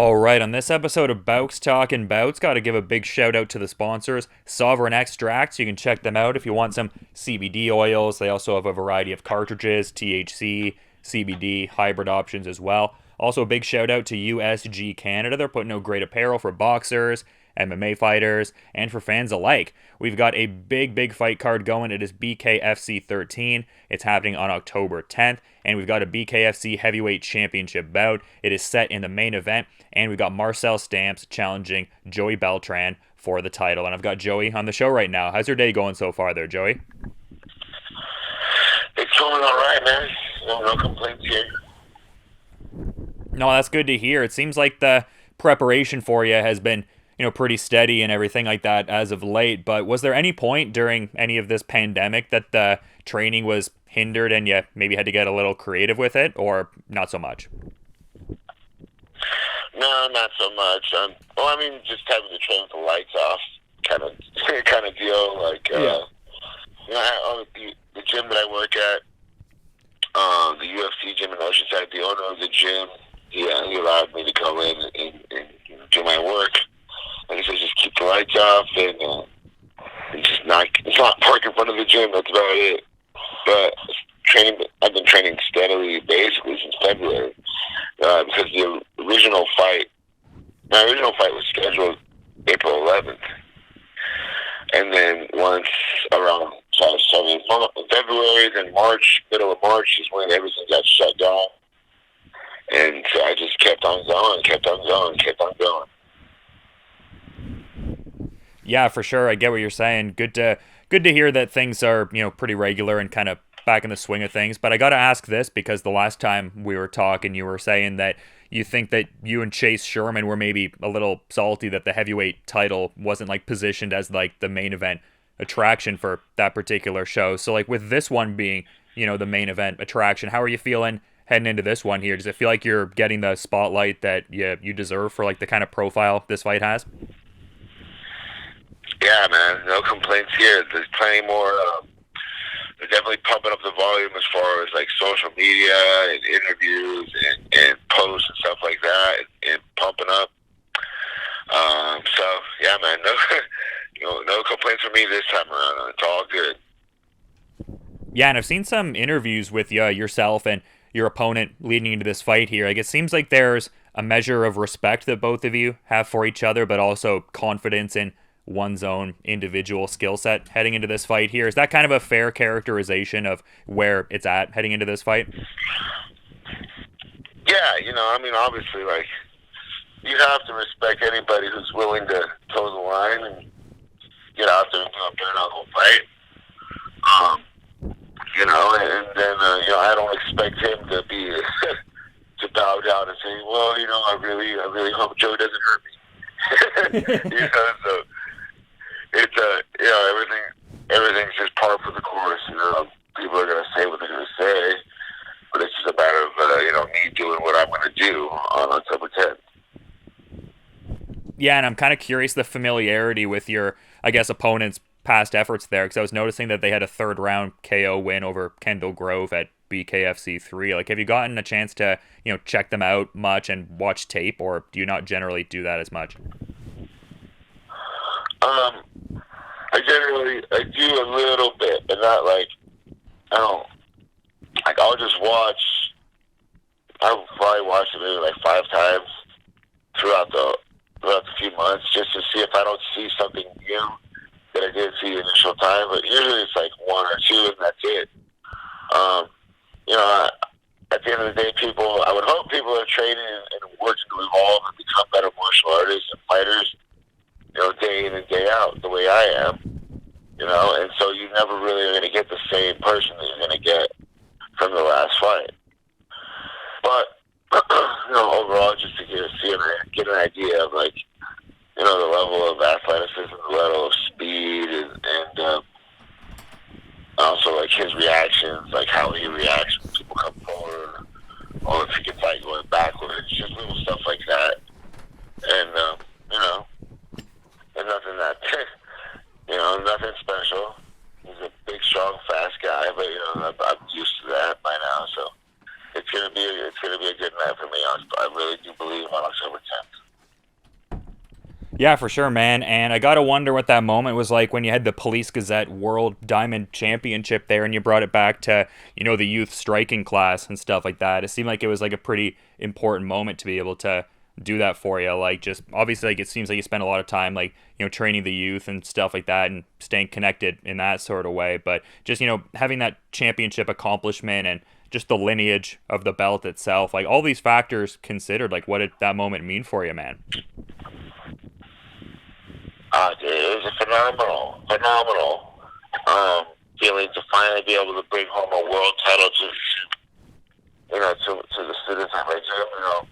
All right, on this episode of Bouts Talking Bouts, got to give a big shout out to the sponsors, Sovereign Extracts. You can check them out if you want some CBD oils. They also have a variety of cartridges, THC, CBD, hybrid options as well. Also, a big shout out to USG Canada. They're putting out great apparel for boxers, MMA fighters, and for fans alike. We've got a big fight card going. It is BKFC 13. It's happening on October 10th. And we've got a BKFC Heavyweight Championship bout. It is set in the main event. And we've got Marcel Stamps challenging Joey Beltran for the title. And I've got Joey on the show right now. How's your day going so far there, Joey? It's going all right, man. No complaints here. No, that's good to hear. It seems like the preparation for you has been pretty steady and everything like that as of late, but was there any point during any of this pandemic that the training was hindered and you maybe had to get a little creative with it, or not so much? No, not so much. Just having to train with the lights off, kind of deal. Like, the gym that I work at, the UFC gym in Oceanside, the owner of the gym, he allowed me to go in and do my work. And he says, just keep the lights off and just not park in front of the gym. That's about it. But I've been training steadily, basically since February, because my original fight was scheduled April 11th, and then once around February, then March, middle of March is when everything got shut down, and so I just kept on going. Yeah, for sure. I get what you're saying. Good to hear that things are, pretty regular and kind of back in the swing of things. But I got to ask this, because the last time we were talking, you were saying that you think that you and Chase Sherman were maybe a little salty that the heavyweight title wasn't positioned as the main event attraction for that particular show. So with this one being, the main event attraction, how are you feeling heading into this one here? Does it feel like you're getting the spotlight that you deserve for the kind of profile this fight has? Yeah, man, no complaints here. There's plenty more. They're definitely pumping up the volume as far as social media and interviews and posts and stuff like that, and pumping up. So yeah, man, no complaints from me this time around. It's all good. Yeah, and I've seen some interviews with yourself and your opponent leading into this fight here. It seems like there's a measure of respect that both of you have for each other, but also confidence in one's own individual skill set heading into this fight here. Is that kind of a fair characterization of where it's at heading into this fight? Yeah, obviously, you have to respect anybody who's willing to toe the line and get out there and do a bare-knuckle fight. And then, I don't expect him to be to bow down and say, well, I really hope Joe doesn't hurt me. So it's everything's just par for the course. People are gonna say what they're gonna say, but it's just a matter of me doing what I'm gonna do on October 10th. Yeah, and I'm kind of curious the familiarity with your, opponent's past efforts there, because I was noticing that they had a third round KO win over Kendall Grove at BKFC 3. Have you gotten a chance to check them out much and watch tape, or do you not generally do that as much? I do a little bit, but not I'll just watch. I'll probably watch it maybe 5 times throughout the few months, just to see if I don't see something new that I didn't see the initial time. But usually it's 1 or 2, and that's it. At the end of the day, I would hope people are training and working to evolve and become better martial artists and fighters, day in and day out, the way I am, and so you never really are going to get the same person that you're going to get from the last fight. But, overall, just to get an idea of, the level of athleticism, the level of speed, and also, his reactions, how he reacts when people come forward, or if he can fight going backwards, just little stuff like that. And, and nothing that, nothing special. He's a big, strong, fast guy, but I'm used to that by now. So it's gonna be a good night for me. I really do believe on October 10th. Yeah, for sure, man. And I gotta wonder what that moment was like when you had the Police Gazette World Diamond Championship there, and you brought it back to the youth striking class and stuff like that. It seemed like it was like a pretty important moment to be able to do that for you. Like, just obviously, like, it seems like you spent a lot of time like training the youth and stuff like that, and staying connected in that sort of way. But just having that championship accomplishment and just the lineage of the belt itself, like all these factors considered, like what did that moment mean for you, man? Dude, it was a phenomenal feeling to finally be able to bring home a world title to the students at my gym,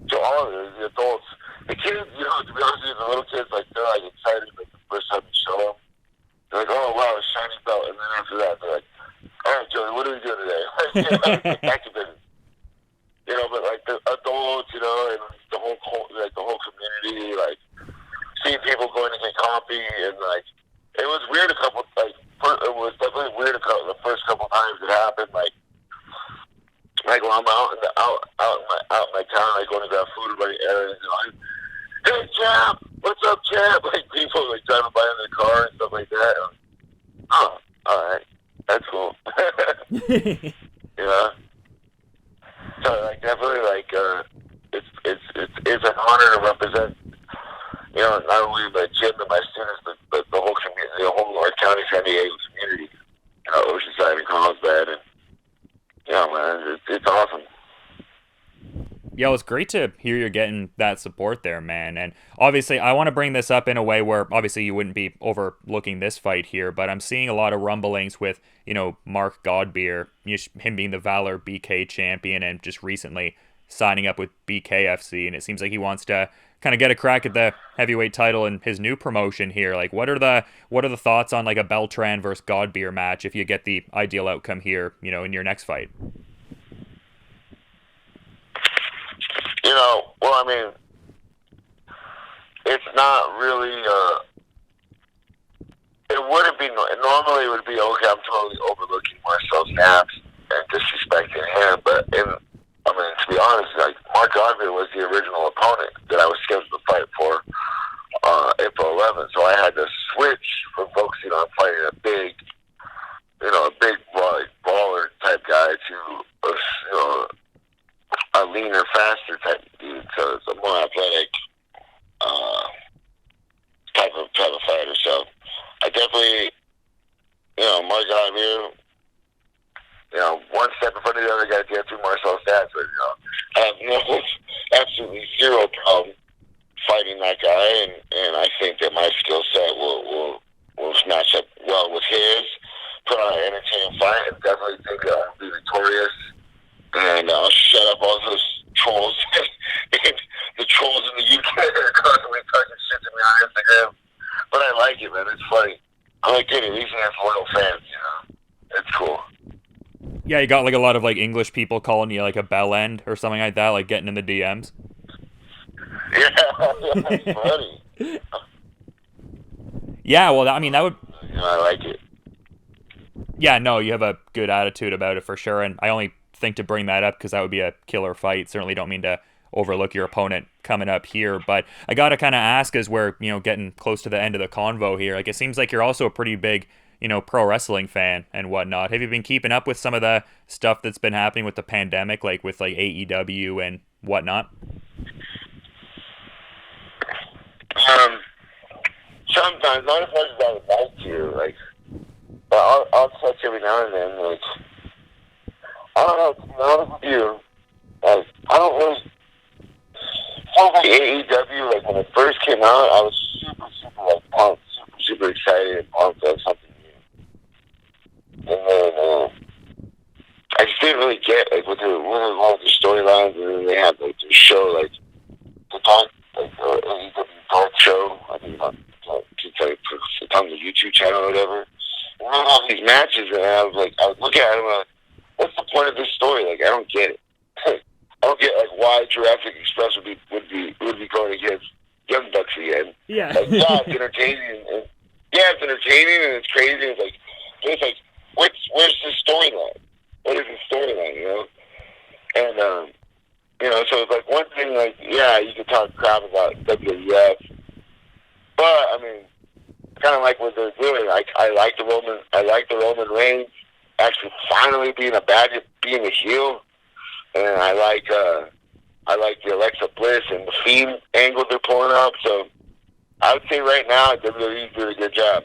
to all of the adults. The kids, to be honest with you, the little kids, like, they're like excited like the first time you show them. They're like, oh wow, a shiny belt, and then after that, they're like, all right, Joey, what are we doing today? Back to business. But like the adults, and the whole community, like, seeing people going to get coffee, and like it was weird it was definitely weird the first couple times it happened, like when I'm out in my town, like going to grab food or errands, hey champ, what's up champ? Like people like driving by in their car and stuff like that. And, oh, all right, that's cool. So like definitely like it's an honor to represent. Not only my gym and my students, but the whole community, the whole North County San Diego community, Oceanside and Carlsbad, and man, it's awesome. Yeah, well, it's great to hear you're getting that support there, man. And obviously, I want to bring this up in a way where obviously you wouldn't be overlooking this fight here, but I'm seeing a lot of rumblings with, Mark Godbeer, him being the Valor BK champion and just recently signing up with BKFC, and it seems like he wants to kind of get a crack at the heavyweight title in his new promotion here. Like, what are the thoughts on like a Beltran versus Godbeer match if you get the ideal outcome here, in your next fight? Well, I mean, it's not really. It wouldn't be normally. It would be okay. I'm totally overlooking Marcel Stamps and disrespecting him, but to be honest, like Mark Godbeer was the original opponent that I was scheduled to fight for April 11th. So I had to switch from focusing on fighting a big baller type guy to a leaner, faster type dude. So it's a more athletic type of fighter. So I definitely, Mark Godbeer, one step in front of the other guy to get through Marcel Stamps. But, I have absolutely zero problem fighting that guy, and I think that my skill set will match up well with his. Put on an entertaining fight, and definitely think I'll be victorious. And I'll shut up all those trolls, the trolls in the UK that are constantly talking shit to me on Instagram. But I like it, man. It's funny. I like it. At least he has loyal fans. It's cool. Yeah, you got like a lot of like English people calling you like a bell end or something like that, like getting in the DMs. Yeah, it's funny. Yeah, well, I mean, that would. I like it. Yeah, no, you have a good attitude about it for sure, and I only think to bring that up because that would be a killer fight. Certainly don't mean to overlook your opponent coming up here, but I gotta kind of ask as we're getting close to the end of the convo here. Like, it seems like you're also a pretty big pro wrestling fan and whatnot. Have you been keeping up with some of the stuff that's been happening with the pandemic, like with like AEW and whatnot? Sometimes, not as much as I would like to, like, but I'll touch every now and then, like, I don't know, to be honest with you, like, I don't really, something like AEW, like, when it first came out, I was super, like, pumped, super excited and pumped to have something new. And then, I just didn't really get, like, with all the storylines, and then they had, like, the show, like, the talk, like, AEW talk show, I think, it's on the YouTube channel or whatever. And I have these matches, and I would look at them, and what's the point of this story? Like, I don't get it. I don't get, like, why Jurassic Express would be going against Young Bucks again. Yeah. Like, yeah, it's entertaining, and it's crazy. It's like, where's the storyline? What is the storyline? And so it's like one thing, like, yeah, you can talk crap about WWF But I mean, kind of like what they're doing. I like the Roman Reigns actually finally being a heel, and I like the Alexa Bliss and the Fiend angle they're pulling up. So I would say right now WWE's doing a good job.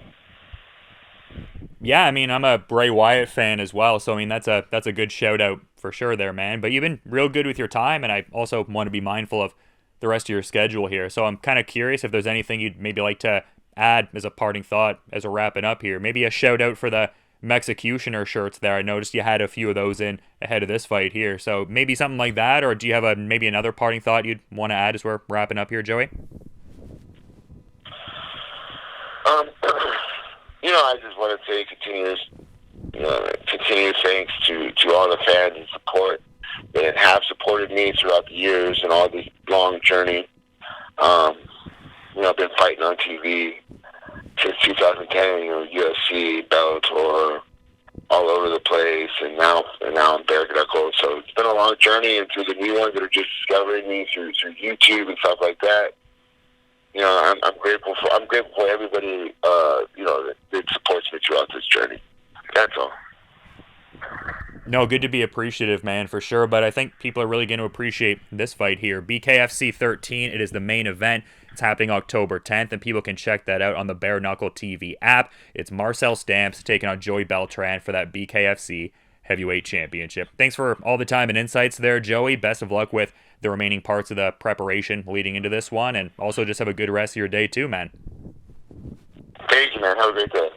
Yeah, I mean, I'm a Bray Wyatt fan as well, so I mean that's a good shout out for sure there, man. But you've been real good with your time, and I also want to be mindful of the rest of your schedule here. So I'm kind of curious if there's anything you'd maybe like to add as a parting thought as we're wrapping up here. Maybe a shout out for the Mexicutioner shirts there. I noticed you had a few of those in ahead of this fight here. So maybe something like that, or do you have maybe another parting thought you'd want to add as we're wrapping up here, Joey? I just want to say continuous thanks to all the fans and support that have supported me throughout the years and all this long journey. I've been fighting on TV since 2010. UFC, Beltran, all over the place, and now I'm bare-knuckle. So it's been a long journey, and to the new ones that are just discovering me through YouTube and stuff like that. I'm grateful for everybody, that supports me throughout this journey. That's all. No, good to be appreciative, man, for sure. But I think people are really going to appreciate this fight here. BKFC 13, it is the main event. It's happening October 10th, and people can check that out on the Bare-Knuckle TV app. It's Marcel Stamps taking on Joey Beltran for that BKFC Heavyweight Championship. Thanks for all the time and insights there, Joey. Best of luck with the remaining parts of the preparation leading into this one, and also just have a good rest of your day too, man. Thank you, man. Have a great day.